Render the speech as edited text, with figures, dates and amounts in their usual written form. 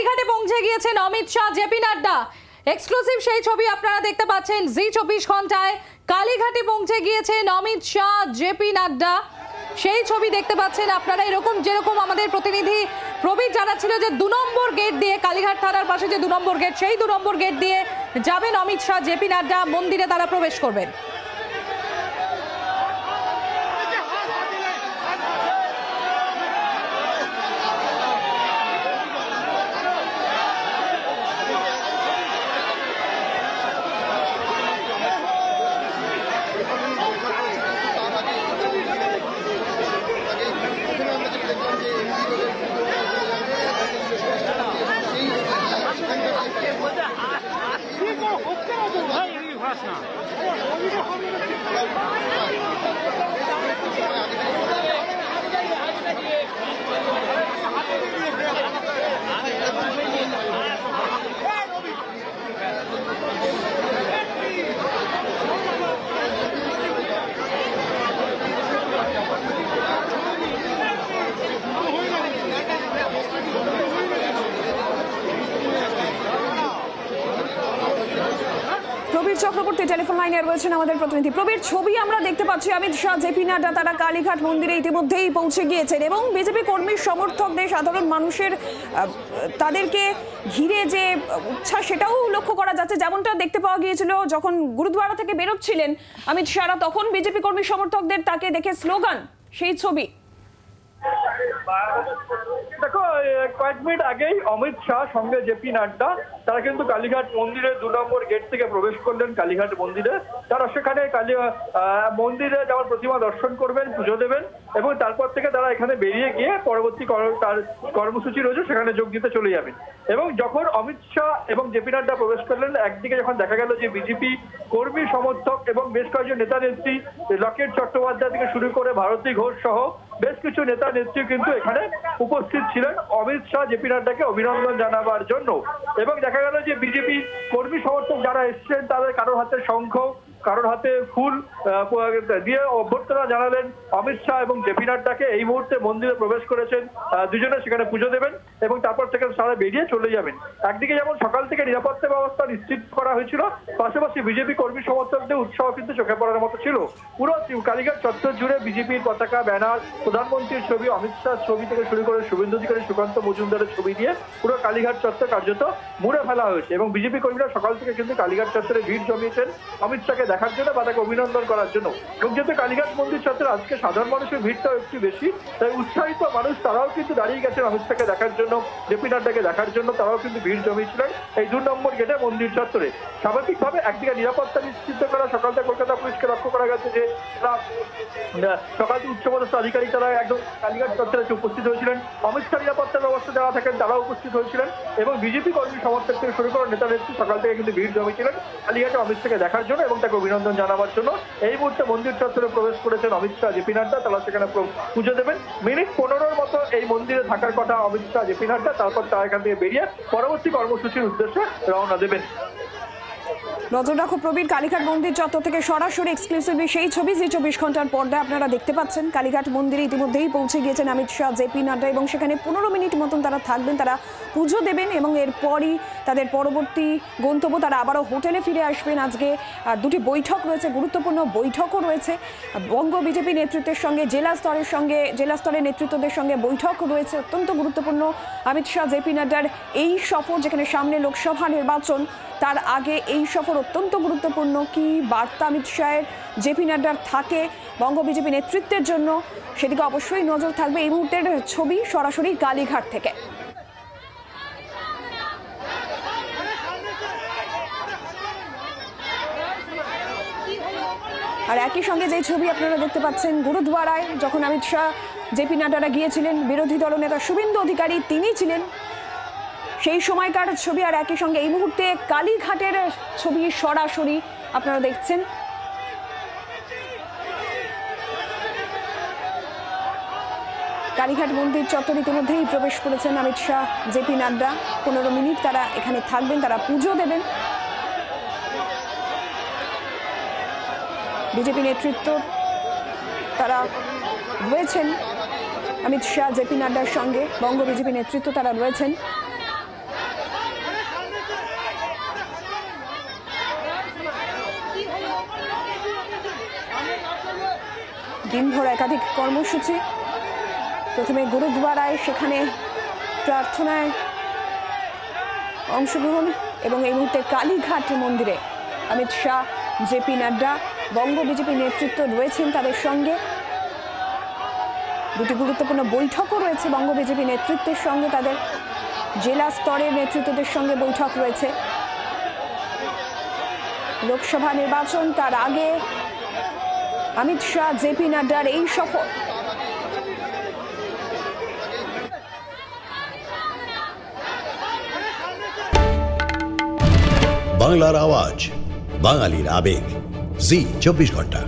কালীঘাটে পৌঁছে গিয়েছেন অমিত শাহ, জেপি নাড্ডা। এক্সক্লুসিভ সেই ছবি আপনারা দেখতে পাচ্ছেন জি 24 ঘন্টায়। কালীঘাটে পৌঁছে গিয়েছেন অমিত শাহ, জেপি নাড্ডা। সেই ছবি দেখতে পাচ্ছেন আপনারা। এরকম যেরকম আমাদের প্রতিনিধি প্রবীর জানাচ্ছিল যে 2 নম্বর গেট দিয়ে, কালীঘাট থানার পাশে যে 2 নম্বর গেট, সেই 2 নম্বর গেট দিয়ে যাবেন অমিত শাহ, জেপি নাড্ডা। মন্দিরে তারা প্রবেশ করবেন। প্রবীর চক্রবর্তী টেলিফোন লাইনে রয়েছেন আমাদের প্রতিনিধি। প্রবীর, ছবি আমরা দেখতে পাচ্ছি অমিত শাহ, জেপি নাড্ডা তারা কালীঘাট মন্দিরে ইতিমধ্যেই পৌঁছে গিয়েছেন এবং বিজেপি কর্মী সমর্থকদের, সাধারণ মানুষের তাদেরকে ঘিরে যে উচ্ছ্বাস সেটাও লক্ষ্য করা যাচ্ছে। যেমনটা দেখতে পাওয়া গিয়েছিল যখন গুরুদ্বারা থেকে বেরোচ্ছিলেন অমিত শাহ, তখন বিজেপি কর্মী সমর্থকদের তাকে দেখে স্লোগান, সেই ছবি। দেখো, কয়েক মিনিট আগেই অমিত শাহ সঙ্গে জেপি নাড্ডা তারা কিন্তু কালীঘাট মন্দিরে 2 নম্বর গেট থেকে প্রবেশ করলেন কালীঘাট মন্দিরে। তারা সেখানে মন্দিরে যেমন প্রতিমা দর্শন করবেন, পুজো দেবেন এবং তারপর থেকে তারা এখানে বেরিয়ে গিয়ে পরবর্তী তার কর্মসূচি রয়েছে সেখানে যোগ দিতে চলে যাবেন। এবং যখন অমিত শাহ এবং জেপি নাড্ডা প্রবেশ করলেন, একদিকে যখন দেখা গেল যে বিজেপি কর্মী সমর্থক এবং বেশ কয়েকজন নেতা নেত্রী, লকেট চট্টোপাধ্যায় থেকে শুরু করে ভারতী ঘোষ সহ বেশ কিছু নেতা নেত্রী কিন্তু এখানে উপস্থিত ছিলেন অমিত শাহ, জেপি নাড্ডাকে অভিনন্দন জানাবার জন্য। এবং দেখা গেল যে বিজেপি কর্মী সমর্থক যারা এসছেন তাদের কারোর হাতে শঙ্খ, কারোর হাতে ফুল দিয়ে অভ্যর্থনা জানালেন অমিত শাহ এবং জেপি নাড্ডাকে। এই মুহূর্তে মন্দিরে প্রবেশ করেছেন দুজনে, সেখানে পুজো দেবেন এবং তারপর থেকে তারা বেরিয়ে চলে যাবেন। একদিকে যেমন সকাল থেকে নিরাপত্তা ব্যবস্থা নিশ্চিত করা হয়েছিল, পাশাপাশি বিজেপি কর্মী সমর্থকদের উৎসাহ কিন্তু চোখে পড়ার মতো ছিল। পুরো কালীঘাট চত্বর জুড়ে বিজেপির পতাকা, ব্যানার, প্রধানমন্ত্রীর ছবি, অমিত শাহর ছবি থেকে শুরু করে শুভেন্দু অধিকারী, সুকান্ত মজুমদারের ছবি দিয়ে পুরো কালীঘাট চত্বর কার্যত মুড়ে ফেলা হয়েছে। এবং বিজেপি কর্মীরা সকাল থেকে কিন্তু কালীঘাট চত্বরে ভিড় জমিয়েছেন অমিত শাহকে দেখার জন্য বা তাকে অভিনন্দন করার জন্য। এবং যেহেতু কালীঘাট মন্দির চত্বরে আজকে সাধারণ মানুষের ভিড়টাও একটু বেশি, তাই উৎসাহিত মানুষ তারাও কিন্তু দাঁড়িয়ে গেছেন অমিত শাহকে দেখার জন্য, জেপি নাড্ডাকে দেখার জন্য। তারাও কিন্তু ভিড় জমিয়েছিলেন এই 2 নম্বর গেটে মন্দির চত্বরে। স্বাভাবিকভাবে একদিকে নিরাপত্তা নিশ্চিত করা, সকাল থেকে কলকাতা পুলিশকে লক্ষ্য করা গেছে যে সকাল থেকে উচ্চপদস্থ আধিকারিক তারা একদম কালীঘাট চত্বরে উপস্থিত হয়েছিলেন। অমিত শাহ নিরাপত্তা ব্যবস্থা যারা থাকেন তারাও উপস্থিত হয়েছিলেন এবং বিজেপি কর্মী সমর্থক থেকে শুরু করে নেতা নেত্রী সকাল থেকে কিন্তু ভিড় জমিয়েছিলেন কালীঘাটে অমিত শাহকে দেখার জন্য এবং তাকে অভিনন্দন জানাবার জন্য। এই মুহূর্তে মন্দির চত্বরে প্রবেশ করেছেন অমিত শাহ, জেপি নাড্ডা। তারা সেখানে পুজো দেবেন। মিনিট 15-র মতো এই মন্দিরে থাকার কথা অমিত শাহ, জেপি নাড্ডা। তারপর তারা এখান থেকে বেরিয়ে পরবর্তী কর্মসূচির উদ্দেশ্যে রওনা দেবেন। নজর রাখো প্রবীর, কালীঘাট মন্দির চত্বর থেকে সরাসরি এক্সক্লুসিভলি সেই ছবি জি 24 ঘন্টার পর্দায় আপনারা দেখতে পাচ্ছেন। কালীঘাট মন্দিরে ইতিমধ্যেই পৌঁছে গিয়েছেন অমিত শাহ, জেপি নাড্ডা এবং সেখানে 15 মিনিট মতন তারা থাকবেন, তারা পুজো দেবেন এবং এরপরই তাদের পরবর্তী গন্তব্য, তারা আবারও হোটেলে ফিরে আসবেন। আজকে 2টি বৈঠক রয়েছে, গুরুত্বপূর্ণ বৈঠকও রয়েছে। বঙ্গ বিজেপি নেতৃত্বের সঙ্গে জেলা স্তরের নেতৃত্বদের সঙ্গে বৈঠক রয়েছে, অত্যন্ত গুরুত্বপূর্ণ। অমিত শাহ, জেপি নাড্ডার এই সফর, যেখানে সামনে লোকসভা নির্বাচন, তার আগে এই সফর অত্যন্ত গুরুত্বপূর্ণ। কি বার্তা অমিত শাহের, জেপি নাড্ডার থাকে বঙ্গ বিজেপি নেতৃত্বের জন্য, সেদিকে অবশ্যই নজর থাকবে। এই মুহূর্তের ছবি সরাসরি কালীঘাট থেকে। আর একই সঙ্গে যে ছবি আপনারা দেখতে পাচ্ছেন গুরুদ্বারায় যখন অমিত শাহ, জেপি নাড্ডারা গিয়েছিলেন, বিরোধী দলনেতা শুভেন্দু অধিকারী তিনি ছিলেন, সেই সময়কার ছবি। আর একই সঙ্গে এই মুহূর্তে কালীঘাটের ছবি সরাসরি আপনারা দেখছেন। কালীঘাট মন্দির চত্বর ইতিমধ্যেই প্রবেশ করেছেন অমিত শাহ, জেপি নাড্ডা। 15 মিনিট তারা এখানে থাকবেন, তারা পুজো দেবেন। বিজেপি নেতৃত্ব তারা রয়েছেন অমিত শাহ, জেপি নাড্ডার সঙ্গে, বঙ্গ বিজেপি নেতৃত্ব তারা রয়েছেন। দিনভর একাধিক কর্মসূচি, প্রথমে গুরুদ্বারায়, সেখানে প্রার্থনায় অংশগ্রহণ, এবং এই মুহূর্তে কালীঘাট মন্দিরে অমিত শাহ, জেপি নাড্ডা, বঙ্গ বিজেপি নেতৃত্ব রয়েছেন তাদের সঙ্গে। দুটি গুরুত্বপূর্ণ বৈঠকও রয়েছে বঙ্গ বিজেপি নেতৃত্বের সঙ্গে, তাদের জেলা স্তরের নেতৃত্বদের সঙ্গে বৈঠক রয়েছে। লোকসভা নির্বাচন, তার আগে অমিত শাহ, জেপি নাড্ডার এই সফর। বাংলার আওয়াজ, বাঙালির আবেগ, জি 24 ঘন্টা।